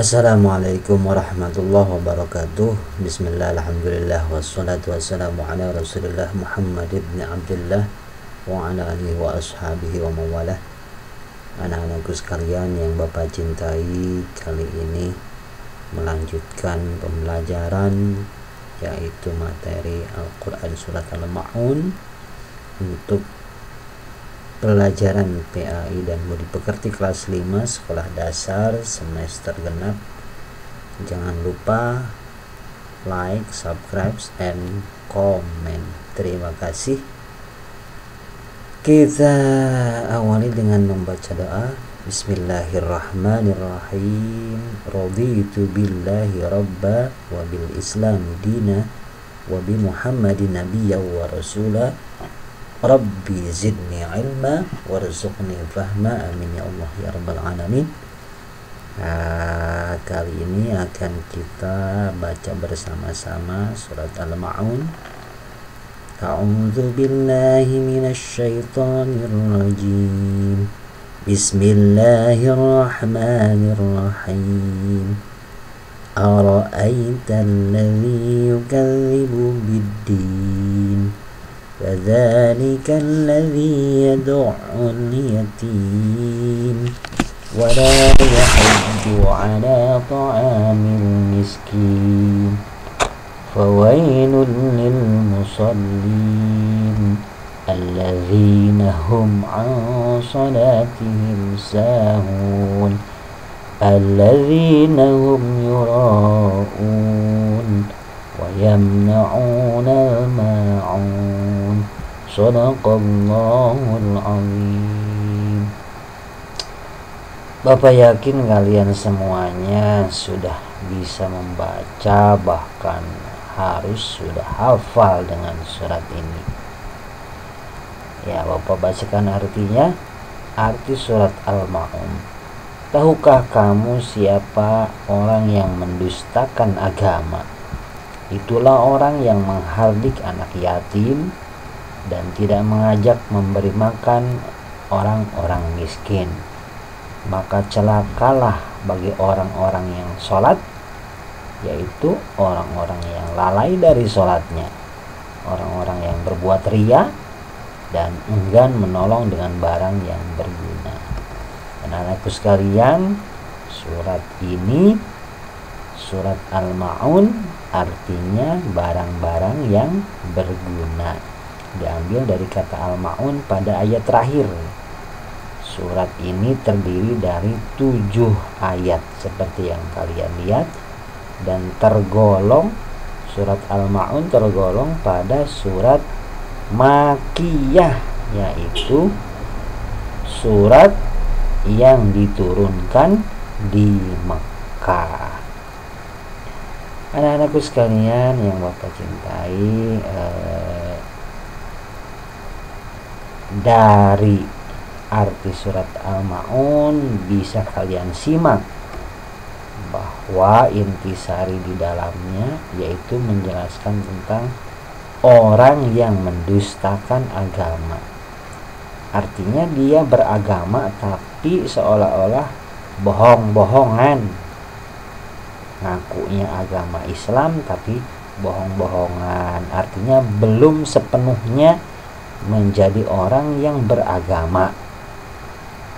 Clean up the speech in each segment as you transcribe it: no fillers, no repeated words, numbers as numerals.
Assalamualaikum warahmatullahi wabarakatuh. Bismillah, alhamdulillah, wassalatu wassalamu ala rasulillah Muhammad ibn Abdullah wa ala alihi wa ashabihi wa mawalah. Anak-anakku sekalian yang Bapak cintai, kali ini melanjutkan pembelajaran yaitu materi Al-Quran Surat Al-Ma'un untuk pelajaran PAI dan Budi Pekerti kelas 5 sekolah dasar semester genap. Jangan lupa like, subscribe, and comment. Terima kasih. Kita awali dengan membaca doa. Bismillahirrahmanirrahim. Raditu billahi rabba wa bil islam dina wa bi Muhammadin nabiyya wa rasulah. Rabbi zidni ilma warzuqni fahma, amin ya Allah ya rabbal alamin. Kali ini akan kita baca bersama-sama surat Al-Ma'un. A'udzu billahi minasy syaithanir rajim. Bismillahirrahmanirrahim. Ara'aita alladzi yukadzibu bid-din فذلك الذي يدع اليتيم ولا يحض على طعام المسكين فويل للمصلين الذين هم عن صلاتهم ساهون الذين هم يراءون ويمنعون الماعون Sadaqallahul azim. Bapak yakin kalian semuanya sudah bisa membaca, bahkan harus sudah hafal dengan surat ini. Ya, Bapak bacakan artinya. Arti surat Al-Ma'un. Tahukah kamu siapa orang yang mendustakan agama? Itulah orang yang menghardik anak yatim dan tidak mengajak memberi makan orang-orang miskin. Maka celakalah bagi orang-orang yang sholat, yaitu orang-orang yang lalai dari sholatnya, orang-orang yang berbuat riya dan enggan menolong dengan barang yang berguna. Anak-anakku sekalian, surat ini, surat Al-Ma'un, artinya barang-barang yang berguna. Diambil dari kata Al-Ma'un pada ayat terakhir. Surat ini terdiri dari 7 ayat seperti yang kalian lihat, dan tergolong surat Al-Ma'un tergolong pada surat Makkiyah, yaitu surat yang diturunkan di Mekah. Anak-anakku sekalian yang Bapak cintai, dari arti surat Al-Ma'un bisa kalian simak bahwa intisari di dalamnya yaitu menjelaskan tentang orang yang mendustakan agama. Artinya dia beragama tapi seolah-olah bohong-bohongan. Ngakunya agama Islam tapi bohong-bohongan. Artinya belum sepenuhnya menjadi orang yang beragama.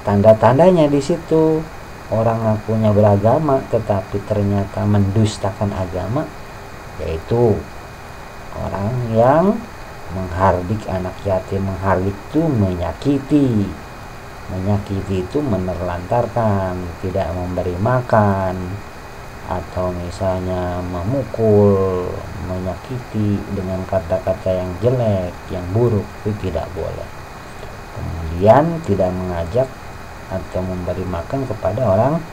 Tanda-tandanya di situ, orang ngakunya beragama tetapi ternyata mendustakan agama, yaitu orang yang menghardik anak yatim. Menghardik itu menyakiti itu menerlantarkan, tidak memberi makan, atau misalnya memukul, menyakiti dengan kata-kata yang jelek, yang buruk, itu tidak boleh. Kemudian tidak mengajak atau memberi makan kepada orang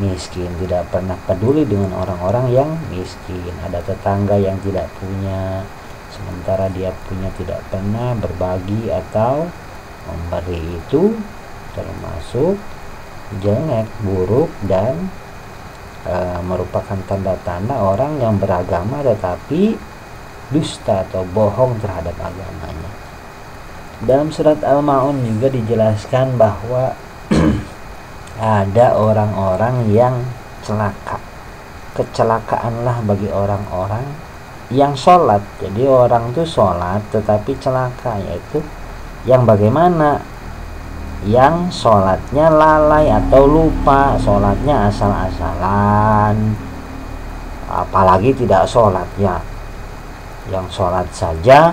miskin, tidak pernah peduli dengan orang-orang yang miskin. Ada tetangga yang tidak punya, sementara dia punya, tidak pernah berbagi atau memberi, itu termasuk jelek, buruk, dan merupakan tanda-tanda orang yang beragama tetapi dusta atau bohong terhadap agamanya. Dalam surat Al-Ma'un juga dijelaskan bahwa ada orang-orang yang celaka. kecelakaanlah bagi orang-orang yang sholat. Jadi orang tuh sholat tetapi celaka, yaitu yang bagaimana? Yang sholatnya lalai atau lupa, sholatnya asal-asalan, apalagi tidak sholat ya, yang sholat saja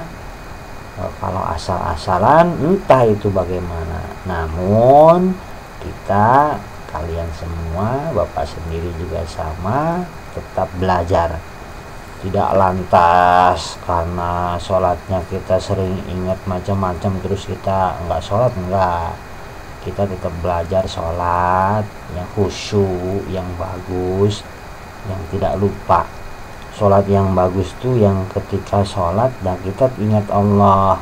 kalau asal-asalan entah itu bagaimana. Namun kita, kalian semua, Bapak sendiri juga sama, tetap belajar. Tidak lantas karena sholatnya kita sering ingat macam-macam terus kita enggak sholat, enggak. Kita tetap belajar sholat yang khusyuk, yang bagus, yang tidak lupa. Sholat yang bagus tuh yang ketika sholat dan kita ingat Allah,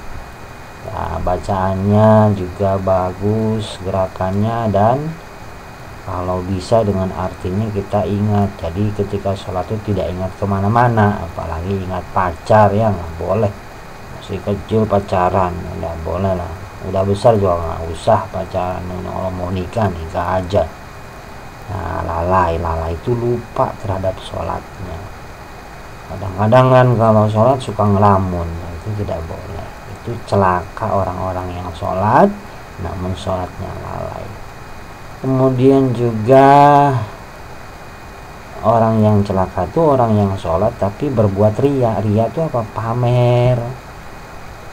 ya, bacaannya juga bagus, gerakannya, dan kalau bisa dengan artinya kita ingat. Jadi ketika sholat itu tidak ingat kemana-mana, apalagi ingat pacar, ya nggak boleh. Masih kecil pacaran nggak boleh lah, udah besar juga nggak usah pacaran. Kalau mau nikah aja. Nah, lalai itu lupa terhadap sholatnya. Kadang-kadang kan kalau sholat suka ngelamun, nah, itu tidak boleh. Itu celaka orang-orang yang sholat namun sholatnya lalai. Kemudian juga orang yang celaka itu orang yang sholat tapi berbuat ria. Ria itu apa? Pamer,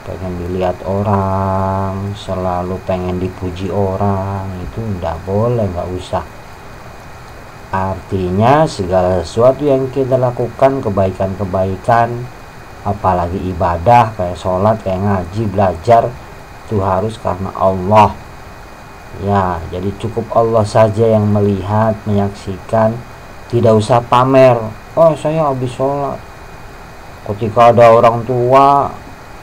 pengen dilihat orang, selalu pengen dipuji orang. Itu tidak boleh, nggak usah. Artinya segala sesuatu yang kita lakukan, kebaikan-kebaikan, apalagi ibadah kayak sholat, kayak ngaji, belajar, itu harus karena Allah. Ya, jadi cukup Allah saja yang melihat, menyaksikan, tidak usah pamer. Oh, saya habis sholat. Ketika ada orang tua,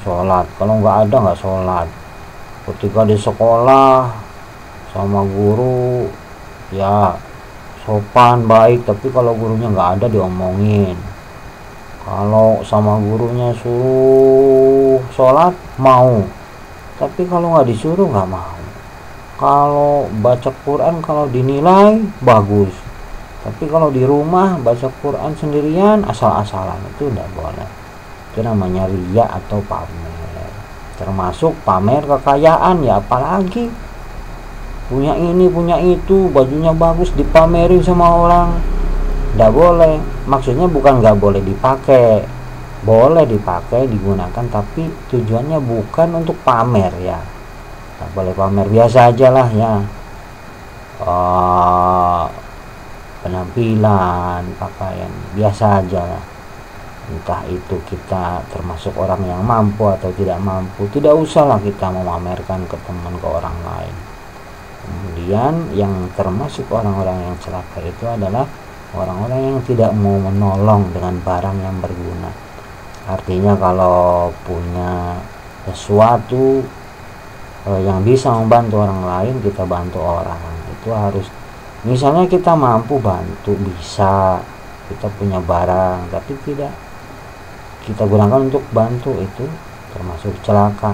sholat. Kalau nggak ada, nggak sholat. Ketika di sekolah sama guru, ya sopan, baik. Tapi kalau gurunya nggak ada, diomongin. Kalau sama gurunya suruh sholat, mau. Tapi kalau nggak disuruh, nggak mau. Kalau baca Quran, kalau dinilai bagus, tapi kalau di rumah baca Quran sendirian asal-asalan, itu tidak boleh. Itu namanya riya atau pamer. Termasuk pamer kekayaan, ya apalagi punya ini punya itu, bajunya bagus dipamerin sama orang. Tidak boleh. Maksudnya bukan nggak boleh dipakai, boleh dipakai, digunakan, tapi tujuannya bukan untuk pamer ya. Boleh pamer biasa aja lah ya, penampilan, pakaian biasa aja lah. Entah itu kita termasuk orang yang mampu atau tidak mampu, tidak usah lah kita memamerkan ke teman, ke orang lain. Kemudian yang termasuk orang-orang yang celaka itu adalah orang-orang yang tidak mau menolong dengan barang yang berguna. Artinya kalau punya sesuatu yang bisa membantu orang lain, kita bantu orang. Itu harus, misalnya kita mampu bantu, bisa, kita punya barang tapi tidak kita gunakan untuk bantu, itu termasuk celaka.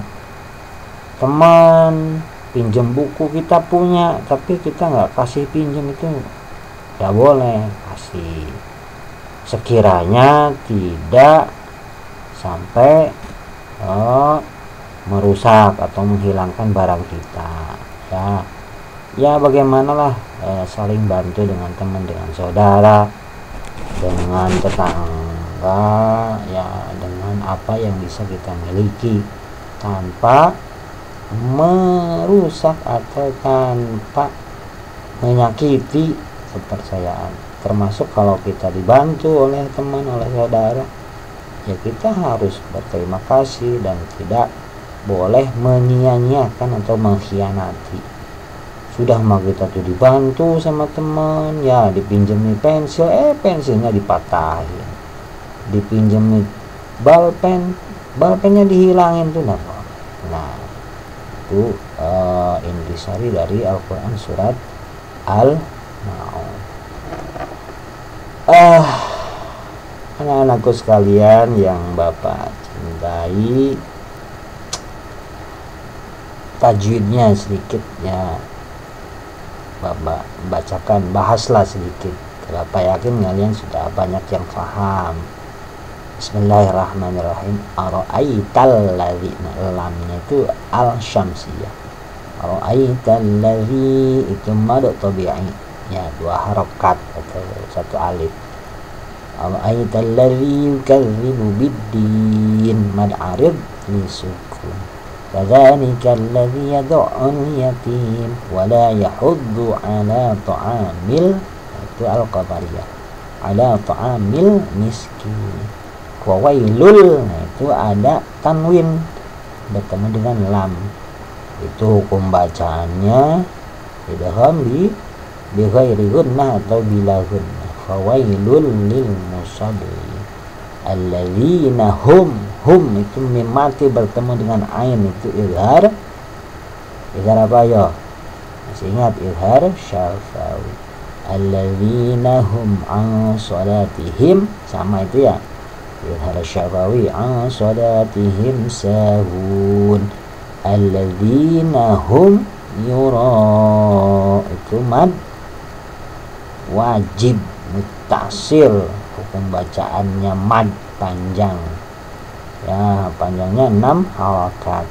Teman pinjam buku kita punya tapi kita nggak kasih pinjam, itu tidak boleh. Kasih sekiranya tidak sampai merusak atau menghilangkan barang kita, ya bagaimanalah saling bantu dengan teman, dengan saudara, dengan tetangga, ya dengan apa yang bisa kita miliki, tanpa merusak atau tanpa menyakiti kepercayaan. Termasuk kalau kita dibantu oleh teman, oleh saudara, ya kita harus berterima kasih dan tidak boleh menyia-nyiakan atau mengkhianati. Sudah mah kita tuh dibantu sama teman, ya dipinjemi pensil, pensilnya dipatahin. Dipinjemi balpennya dihilangin tuh, nah itu intisari dari Al-Quran surat Al-Maun. Anak-anakku sekalian yang Bapak cintai, tajwidnya sedikit ya Bapak bacakan, bahaslah sedikit Bapak yakin kalian sudah banyak yang paham. Bismillahirrahmanirrahim. Ara'aital ladzi, lamnya itu al-syamsiyah. Ara'aital ladzi itu mad tabi'i, ya 2 harokat atau 1 alif. Ara'aital ladzi yukadzibu biddin, mad arid li sukun. Kadzalika alladzi yad'ul yatim wa la yahuddu ala ta'amil, itu al-qabariyah, ala ta'amil miskin. Wawailul, nah itu ada tanwin bertemu dengan lam. Itu hukum bacaannya idgham bi ghairi gunnah atau bila gunnah. Fawailul lil mushaddiqin alladzina hum itu mim mati bertemu dengan ain, itu izhar apa ya? Masih ingat izhar syafawi. Alladzina hum an salatihim, sama itu ya, izhar syafawi, an salatihim sahun. Alladzina hum yura, itu mad wajib mutasil, hukum bacaannya mad panjang, ya panjangnya 6 harakat.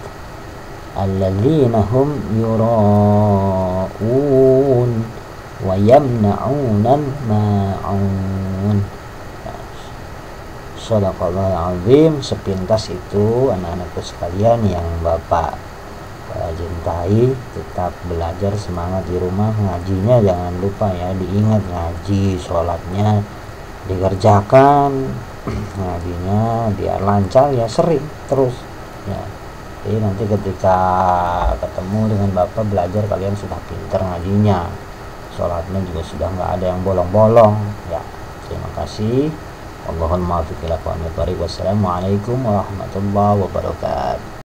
Alladzina hum yura'un wa yamna'unan ma'un. Shadaqallahul azim. Sepintas itu anak-anakku sekalian yang Bapak cintai, tetap belajar, semangat di rumah, ngajinya jangan lupa ya, diingat ngaji, sholatnya dikerjakan, ngajinya biar lancar ya, sering terus ya. Jadi nanti ketika ketemu dengan Bapak belajar, kalian sudah pintar ngajinya, sholatnya juga sudah nggak ada yang bolong-bolong ya. Terima kasih. Allahumma muwaffiq ila aqwamit thoriq. Wassalamualaikum warahmatullahi wabarakatuh.